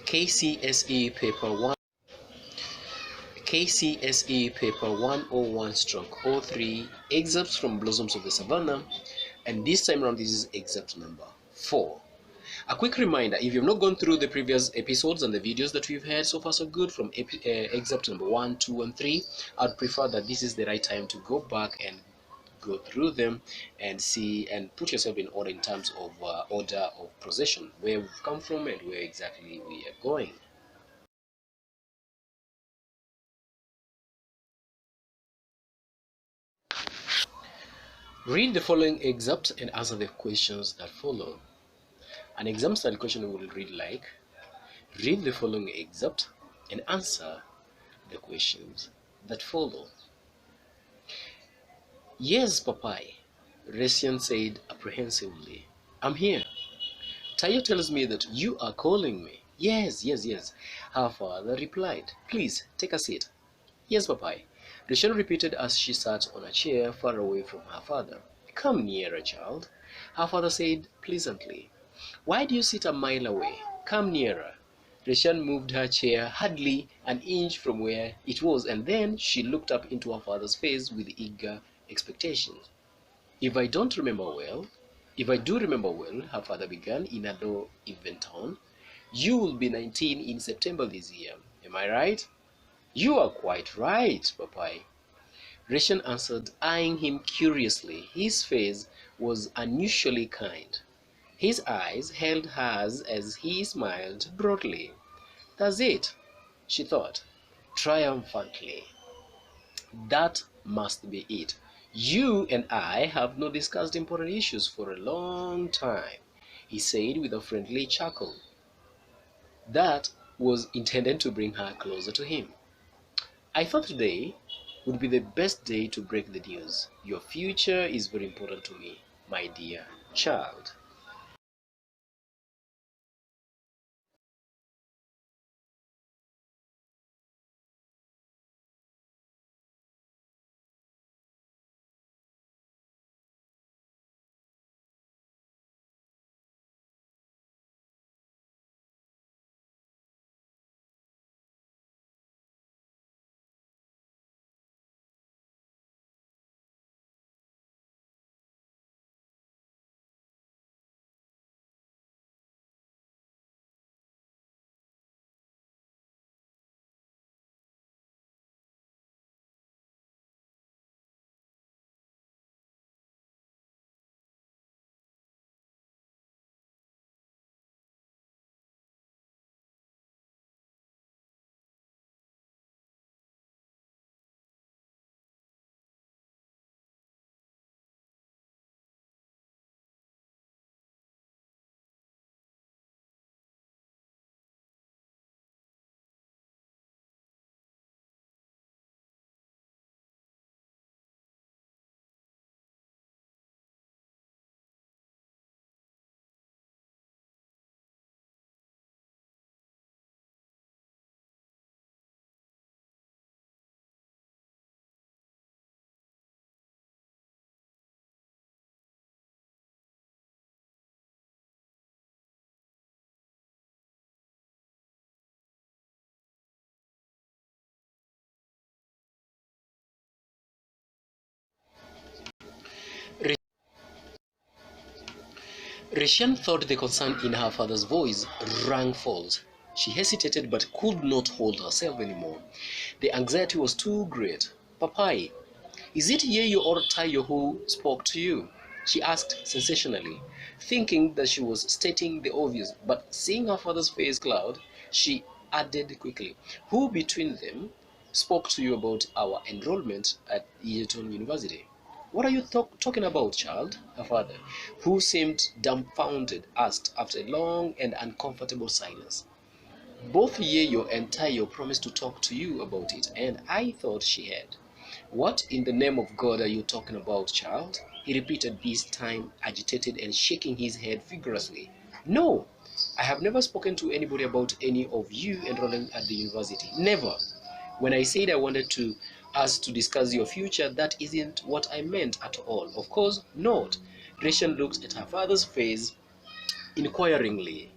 K.c.s.e paper 1 K.c.s.e paper 101/03 excerpts from Blossoms of the Savannah, and this time around this is excerpt number 4. A quick reminder, if you've not gone through the previous episodes and the videos that we've had so far so good from excerpt number 1, 2 and 3, I'd prefer that this is the right time to go back and go through them and see and put yourself in order in terms of order of procession, where we've come from and where exactly we are going. Read the following excerpt and answer the questions that follow. An exam style question will read like: read the following excerpt and answer the questions that follow. Yes, Papai, Resian said apprehensively. I'm here. Taiyo tells me that you are calling me. Yes, yes, yes. Her father replied. Please, take a seat. Yes, Papai. Rachel repeated as she sat on a chair far away from her father. Come nearer, child, her father said pleasantly. Why do you sit a mile away? Come nearer. Rachel moved her chair hardly an inch from where it was, and then she looked up into her father's face with eager expectation. If I do remember well, her father began in a low, even tone, you will be 19 in September this year. Am I right? You are quite right, Papai. Resian answered, eyeing him curiously. His face was unusually kind. His eyes held hers as he smiled broadly. That's it, she thought, triumphantly. That must be it. You and I have not discussed important issues for a long time, he said with a friendly chuckle. That was intended to bring her closer to him. I thought today would be the best day to break the news. Your future is very important to me, my dear child. Rachel thought the concern in her father's voice rang false. She hesitated but could not hold herself anymore. The anxiety was too great. Papai, is it Taiyo or Taiyo who spoke to you? She asked sensationally, thinking that she was stating the obvious, but seeing her father's face cloud, she added quickly, who between them spoke to you about our enrollment at Egerton University? What are you talking about, child? Her father, who seemed dumbfounded, asked after a long and uncomfortable silence. Both Taiyo and Taiyo promised to talk to you about it, and I thought she had. What in the name of God are you talking about, child? He repeated, this time agitated and shaking his head vigorously. No, I have never spoken to anybody about any of you enrolling at the university. Never. When I said I wanted us to discuss your future, that isn't what I meant at all. Of course not. Rachel looked at her father's face inquiringly.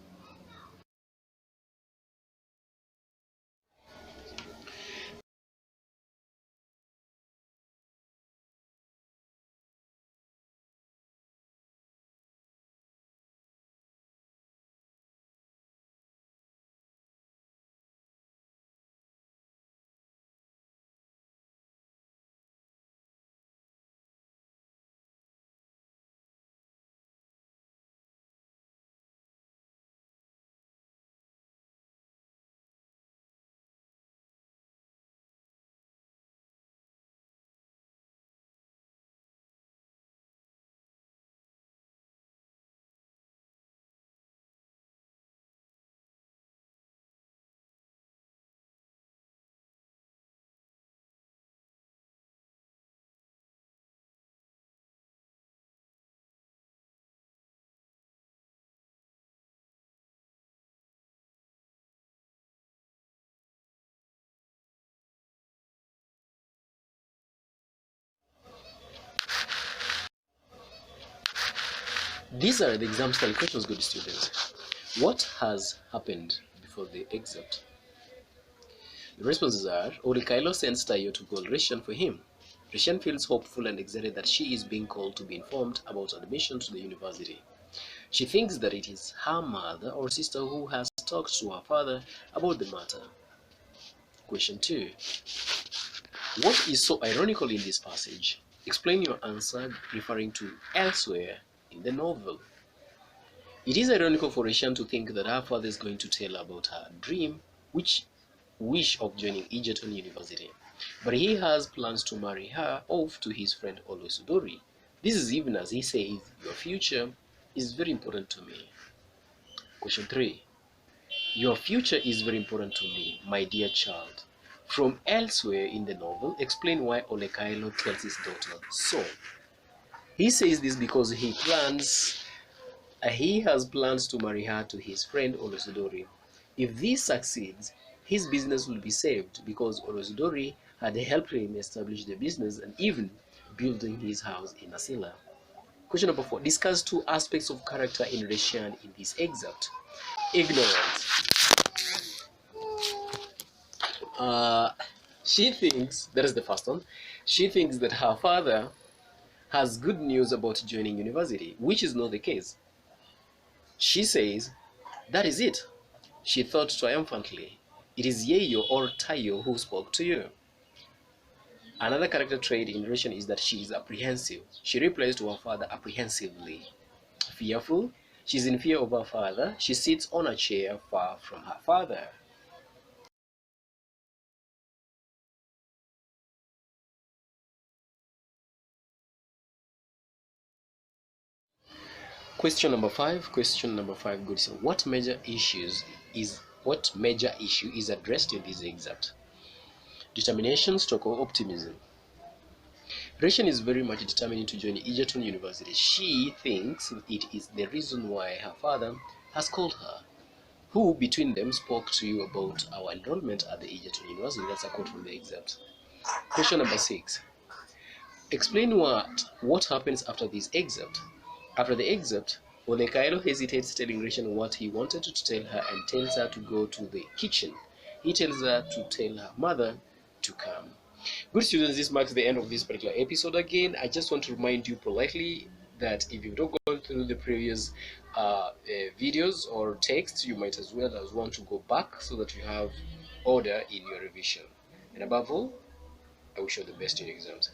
These are the exam style questions, good students. What has happened before the excerpt? The responses are: Orikailo sends Taiyo to call Resian for him. Resian feels hopeful and excited that she is being called to be informed about admission to the university. She thinks that it is her mother or sister who has talked to her father about the matter. Question 2. What is so ironical in this passage? Explain your answer referring to elsewhere in the novel. It is ironical for Resian to think that her father is going to tell her about her dream, which wish of joining Egerton University. But he has plans to marry her off to his friend Olosudori. This is even as he says, your future is very important to me. Question 3. Your future is very important to me, my dear child. From elsewhere in the novel, explain why Olekailo tells his daughter so. He says this because he has plans to marry her to his friend Olosudori. If this succeeds, his business will be saved because Olosudori had helped him establish the business and even building his house in Asila. Question number 4. Discuss two aspects of character in Resian in this excerpt. Ignorance. She thinks, that is the first one, she thinks that her father has good news about joining university, which is not the case. She says, that is it. She thought triumphantly, it is Yeyo or Taiyo who spoke to you. Another character trait in Resian is that she is apprehensive. She replies to her father apprehensively. Fearful, she is in fear of her father. She sits on a chair far from her father. Question number 5. Question number 5. Good. So, what major issue is addressed in this excerpt? Determination, stroke, or optimism. Rachel is very much determined to join Egerton University. She thinks it is the reason why her father has called her. Who between them spoke to you about our enrollment at the Egerton University? That's a quote from the excerpt. Question number 6. Explain what happens after this excerpt. After the excerpt, Olekailo hesitates telling Rachel what he wanted to tell her and tells her to go to the kitchen. He tells her to tell her mother to come. Good students, this marks the end of this particular episode. Again, I just want to remind you politely that if you've not gone through the previous videos or texts, you might as well as want to go back so that you have order in your revision. And above all, I wish you the best in your exams.